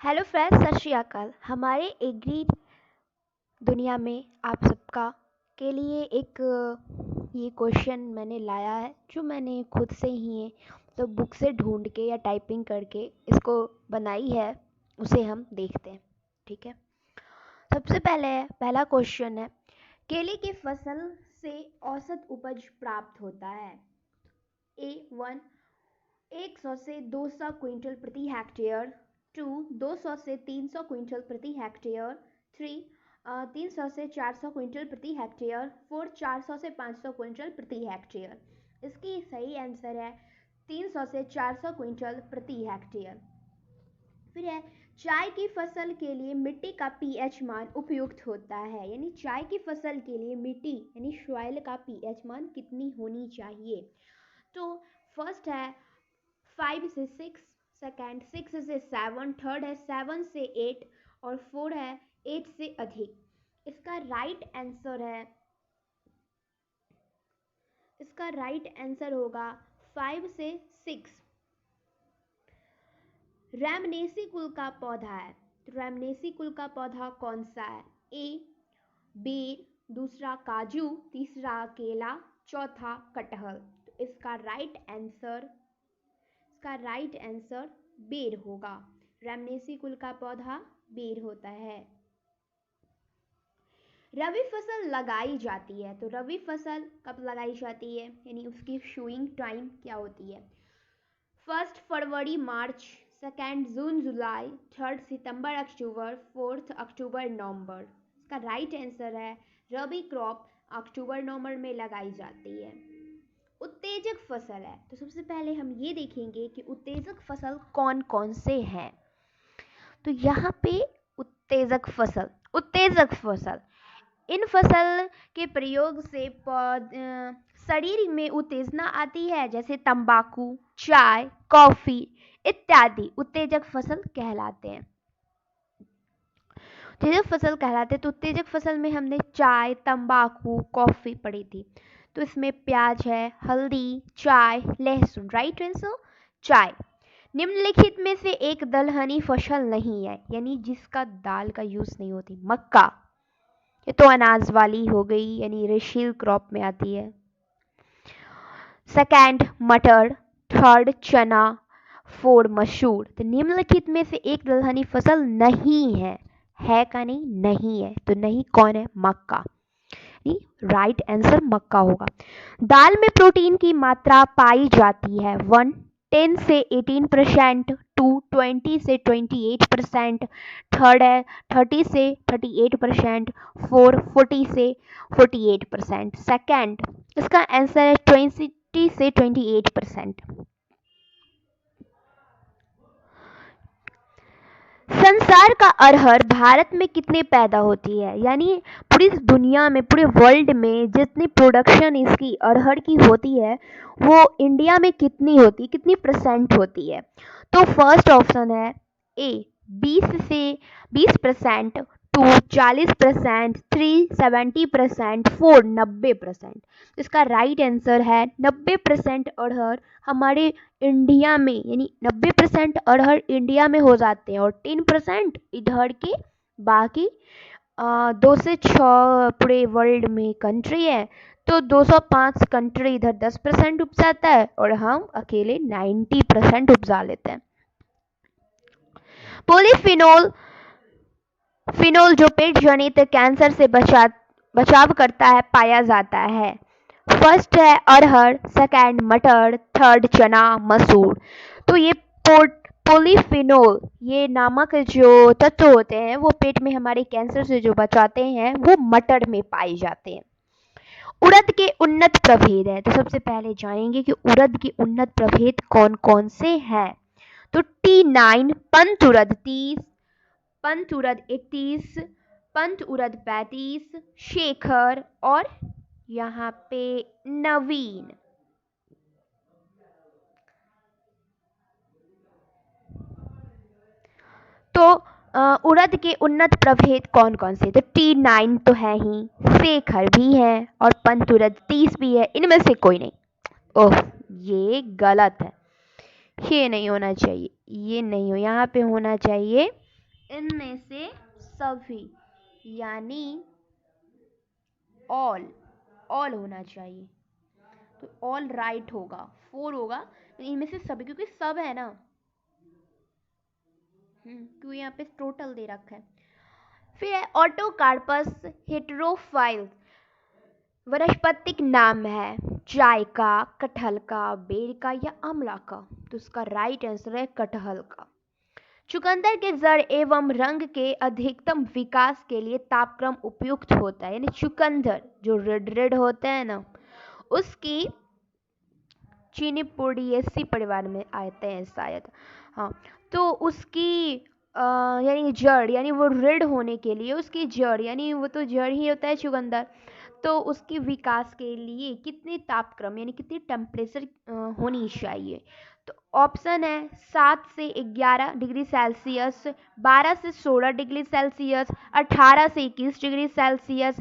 Hello friends, सत श्री अकाल। हमारे एग्री दुनिया में आप सबका के लिए एक ये क्वेश्चन मैंने लाया है, जो मैंने खुद से ही तो बुक से ढूंढ के या टाइपिंग करके इसको बनाई है। उसे हम देखते हैं। ठीक है, सबसे पहला क्वेश्चन है, केले की फसल से औसत उपज प्राप्त होता है। A1 100 से 200 क्विंटल प्रति हेक्टेयर। 2 200 से 300 क्विंटल प्रति हेक्टेयर। 3 300 से 400 क्विंटल प्रति हेक्टेयर। 4 400 से 500 क्विंटल प्रति हेक्टेयर। इसकी सही आंसर है 300 से 400 क्विंटल प्रति हेक्टेयर। फिर है, चाय की फसल के लिए मिट्टी का पीएच मान उपयुक्त होता है। यानी चाय की फसल के लिए मिट्टी यानी सॉइल का पीएच मान कितनी होनी चाहिए। तो फर्स्ट है 5 से 6, सेकेंड 6 से 7, थर्ड है 7 से 8 और 4 है 8 से अधिक। इसका राइट आंसर होगा 5 से 6। रैमनेसी कुल का पौधा है, तो रैमनेसी कुल का पौधा कौन सा है। ए बेर, दूसरा काजू, तीसरा केला, चौथा कटहल। तो इसका राइट आंसर बेर होगा। रैमनेसी कुल का पौधा बेर होता है। रबी फसल लगाई जाती है, तो रबी फसल कब लगाई जाती है, यानी उसकी शोइंग टाइम क्या होती है। फर्स्ट फरवरी मार्च, सेकेंड जून जुलाई, थर्ड सितंबर अक्टूबर, फोर्थ अक्टूबर नवंबर। इसका राइट आंसर है रबी क्रॉप अक्टूबर नवंबर में लगाई जाती है। उत्तेजक फसल है, तो सबसे पहले हम ये देखेंगे कि उत्तेजक फसल कौन कौन से हैं। तो यहाँ पे उत्तेजक फसल इन फसल के प्रयोग से शरीर में उत्तेजना आती है, जैसे तंबाकू, चाय, कॉफी इत्यादि उत्तेजक फसल कहलाते हैं। तो उत्तेजक फसल में हमने चाय, तंबाकू, कॉफी पढ़ी थी। तो इसमें प्याज है, हल्दी, चाय, लहसुन। राइट आंसर चाय। निम्नलिखित में से एक दलहनी फसल नहीं है, यानी जिसका दाल का यूज नहीं होती। मक्का, ये तो अनाज वाली हो गई, यानी रेशियल क्रॉप में आती है। सेकेंड मटर, थर्ड चना, फोर्थ मसूर। तो निम्नलिखित में से एक दलहनी फसल नहीं है का नहीं है, तो नहीं कौन है, मक्का। राइट आंसर मक्का होगा। दाल में प्रोटीन की मात्रा पाई जाती है। 1 10 से 18%, 2 20 से 28%, थर्ड है 30 से 38%, 4 40 से 48%। सेकेंड इसका आंसर है 20 से 28%। संसार का अरहर भारत में कितने पैदा होती है, यानी पूरी दुनिया में, पूरे वर्ल्ड में जितनी प्रोडक्शन इसकी अरहर की होती है, वो इंडिया में कितनी होती, कितनी परसेंट होती है। तो फर्स्ट ऑप्शन है ए 20% 2 40%, 3 70%, 4 90%। इसका राइट आंसर है 90% अरहर हमारे इंडिया में, यानी 90% अरहर इंडिया में हो जाते हैं और 10% इधर के बाकी 2 से 6 पूरे वर्ल्ड में कंट्री है। तो 205 कंट्री इधर 10% उपजाता है और हम अकेले 90% उपजा लेते हैं। फिनोल जो पेट जनित कैंसर से बचाव करता है, पाया जाता है। फर्स्ट है अरहर, सेकंड मटर, थर्ड चना, मसूर। तो ये पोलीफिनोल, ये नामक जो तत्व होते हैं, वो पेट में हमारे कैंसर से जो बचाते हैं, वो मटर में पाए जाते हैं। उड़द के उन्नत प्रभेद है, तो सबसे पहले जानेंगे कि उड़द के उन्नत प्रभेद कौन कौन से हैं। तो T9 पंत उड़द 30, पंत उड़द 31, पंत उड़द 35, शेखर और यहाँ पे नवीन। तो उड़द के उन्नत प्रभेद कौन कौन से, तो T9 तो है ही, शेखर भी है और पंत उड़द 30 भी है। इनमें से कोई नहीं। ओह, ये गलत है, ये नहीं होना चाहिए, ये नहीं हो, यहाँ पे होना चाहिए इनमें से सभी, यानी ऑल होना चाहिए। तो ऑल राइट होगा, 4 होगा इनमें से सभी, क्योंकि सब है ना, क्योंकि यहाँ पे टोटल दे रखा है। फिर है ऑटोकार्पस हेटेरोफाइल, वनस्पतिक नाम है चाय का, कटहल का, बेर का या आंवला का। तो उसका राइट आंसर है कटहल का। चुकंदर के जड़ एवं रंग के अधिकतम विकास के लिए तापक्रम उपयुक्त होता है, यानी चुकंदर जो रेड रेड होते हैं ना, उसकी चीनीपोडिएसी परिवार में आते हैं शायद, हाँ। तो उसकी यानी जड़, यानी वो रेड होने के लिए उसकी जड़, यानी वो तो जड़ ही होता है चुकंदर, तो उसकी विकास के लिए कितनी तापक्रम यानी कितनी टेम्परेचर होनी चाहिए। तो ऑप्शन है 7 से 11 डिग्री सेल्सियस, 12 से 16 डिग्री सेल्सियस, 18 से 21 डिग्री सेल्सियस,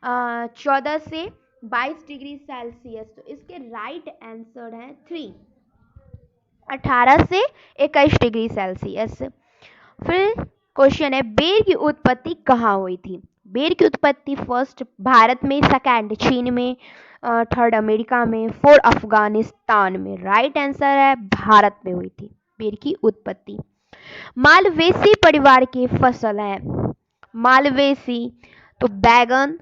14 से 22 डिग्री सेल्सियस। तो इसके राइट आंसर है 3, 18 से 21 डिग्री सेल्सियस। फिर क्वेश्चन है बेर की उत्पत्ति कहाँ हुई थी। बेर की उत्पत्ति फर्स्ट भारत में, सेकंड चीन में, थर्ड अमेरिका में, फोर्थ अफगानिस्तान में। राइट आंसर है भारत में हुई थी बेर की उत्पत्ति। मालवेसी परिवार की फसल है। मालवेसी तो बैगन,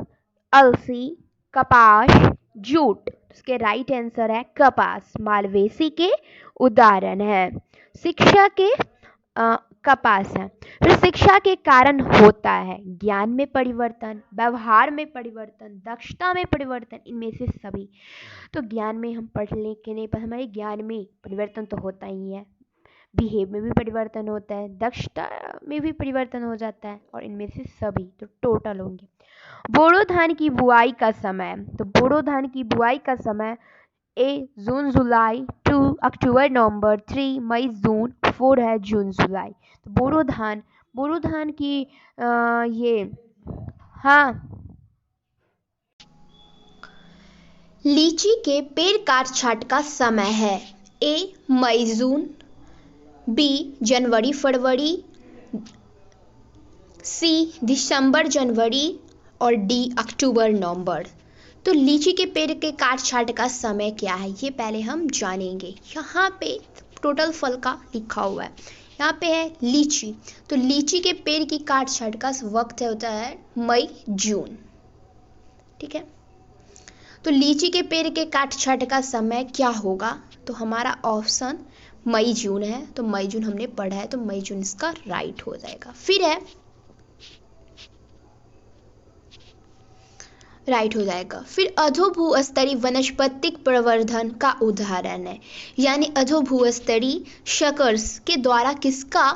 अलसी, कपास, जूट। इसके राइट आंसर है कपास, मालवेसी के उदाहरण है। शिक्षा के कपास है। फिर शिक्षा के कारण होता है ज्ञान में परिवर्तन, व्यवहार में परिवर्तन, दक्षता में परिवर्तन, इनमें से सभी। तो ज्ञान में हम पढ़ लेने पर हमारे ज्ञान में परिवर्तन तो होता ही है, बिहेव में भी परिवर्तन होता है, दक्षता में भी परिवर्तन हो जाता है, और इनमें से सभी तो टोटल होंगे। बोरो धान की बुआई का समय, तो बोरो धान की बुआई का समय ए जून जुलाई, 2 अक्टूबर नवंबर, 3 मई जून, 4 है जून जुलाई। तो बोरो धान की ये, हाँ। लीची के पेड़ काट छांट का समय है ए मई जून, बी जनवरी फरवरी, सी दिसंबर जनवरी, और डी अक्टूबर नवंबर। तो लीची के पेड़ के काट छांट का समय क्या है ये पहले हम जानेंगे। यहाँ पे टोटल फल का लिखा हुआ है, यहाँ पे है लीची, तो लीची के पेड़ की काट छांट का वक्त होता है मई जून, ठीक है। तो लीची के पेड़ के काट छांट का समय क्या होगा, तो हमारा ऑप्शन मई जून है, तो मई जून हमने पढ़ा है, तो मई जून इसका राइट हो जाएगा। फिर है राइट हो जाएगा। फिर अधोभूस्तरीय वनस्पतिक प्रवर्धन का उदाहरण है, यानी अधोभूस्तरीय शकर्स के द्वारा किसका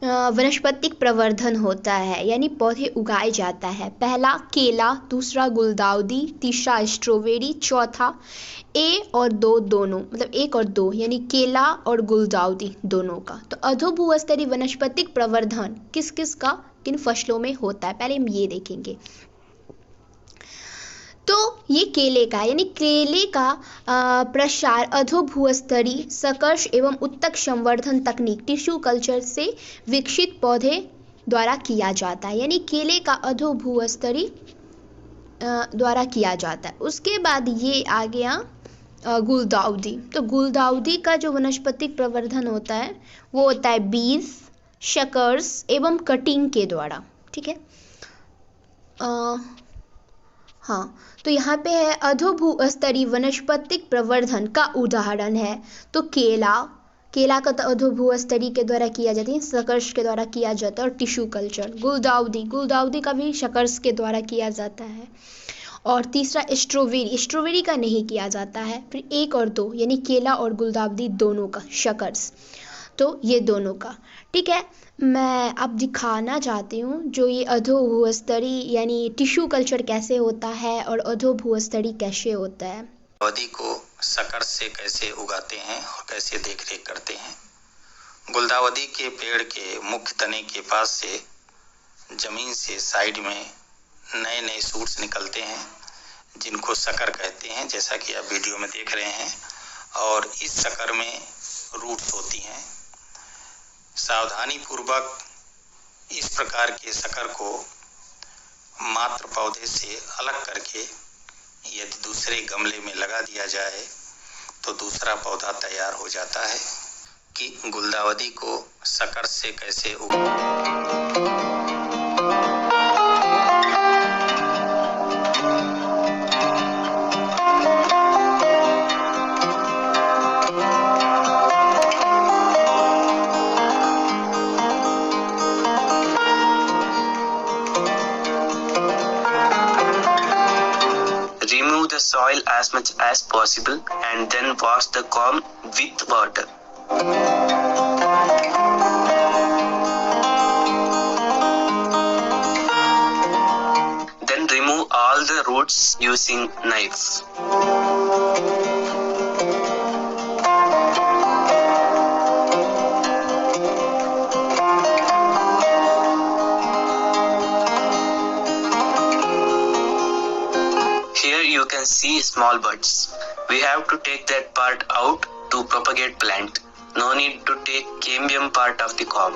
वनस्पतिक प्रवर्धन होता है, यानी पौधे उगाए जाता है। पहला केला, दूसरा गुलदाउदी, तीसरा स्ट्रॉबेरी, चौथा ए और दो दोनों, मतलब 1 और 2, यानी केला और गुलदाउदी दोनों का। तो अधोभूस्तरीय वनस्पतिक प्रवर्धन किस किस का, किन फसलों में होता है, पहले हम ये देखेंगे। तो ये केले का, यानी केले का प्रसार अधोभूस्तरीय सकर्ष एवं उत्तक संवर्धन तकनीक टिश्यू कल्चर से विकसित पौधे द्वारा किया जाता है, यानी केले का अधोभूस्तरीय द्वारा किया जाता है। उसके बाद ये आ गया गुलदाउदी। तो गुलदाउदी का जो वनस्पतिक प्रवर्धन होता है वो होता है बीज, शकर्स एवं कटिंग के द्वारा, ठीक है। हाँ, तो यहाँ पे है अधोभूस्तरीय वनस्पतिक प्रवर्धन का उदाहरण है तो केला का तो अधोभूस्तरीय के द्वारा किया जाता है, शकर्स के द्वारा किया जाता है, और टिश्यू कल्चर। गुलदाउदी का भी शकर्स के द्वारा किया जाता है। और तीसरा स्ट्रॉबेरी का नहीं किया जाता है। फिर 1 और 2, यानी केला और गुलदाउदी दोनों का, शकर्स, तो ये दोनों का, ठीक है। मैं अब दिखाना चाहती हूँ जो ये अधोभूस्तरीय यानी टिश्यू कल्चर कैसे होता है और अधोभूस्तरीय कैसे होता है। पौधे को शकर्स से कैसे उगाते हैं और कैसे देखरेख करते हैं। गुलदाउदी के पेड़ के मुख्य तने के पास से जमीन से साइड में नए नए शूट्स निकलते हैं जिनको शकर कहते हैं, जैसा कि आप वीडियो में देख रहे हैं। और इस शकर में रूट्स होती हैं। सावधानी पूर्वक इस प्रकार के शकर को मात्र पौधे से अलग करके यदि दूसरे गमले में लगा दिया जाए तो दूसरा पौधा तैयार हो जाता है। कि गुलदाउदी को शकर से कैसे Remove the soil as much as possible and then wash the comb with water. Then remove all the roots using knife. Here you can see small buds. We have to take that part out to propagate plant. No need to take cambium part of the comb.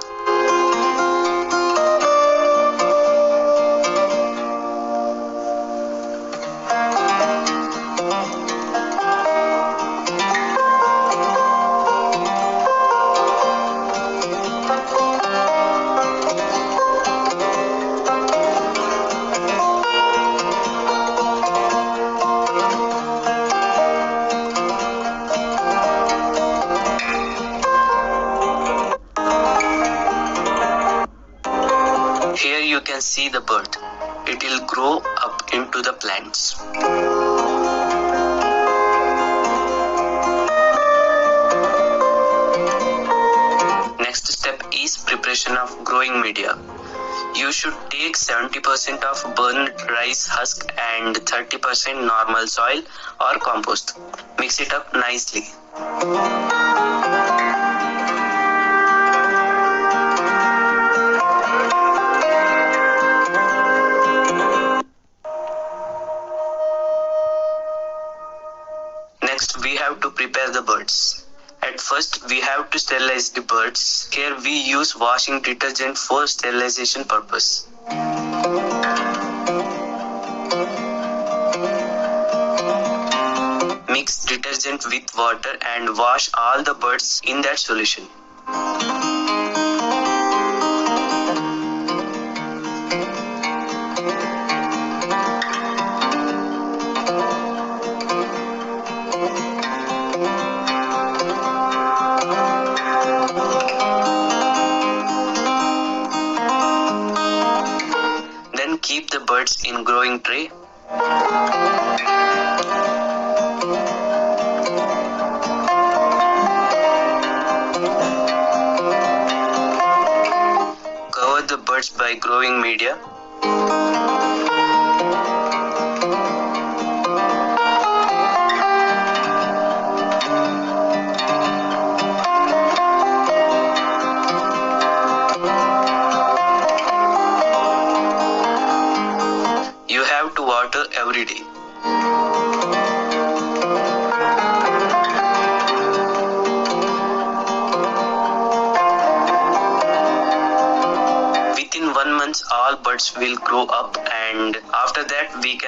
Here you can see the bird. It will grow up into the plants. Next step is preparation of growing media. You should take 70% of burned rice husk and 30% normal soil or compost. Mix it up nicely. Next, we have to prepare the birds. At first, we have to sterilize the birds. Here we use washing detergent for sterilization purpose. Mix detergent with water and wash all the birds in that solution. Then keep the birds in growing tray. Cover the birds by growing media. You have to water every day. Within 1 month, all birds will grow up, and after that we can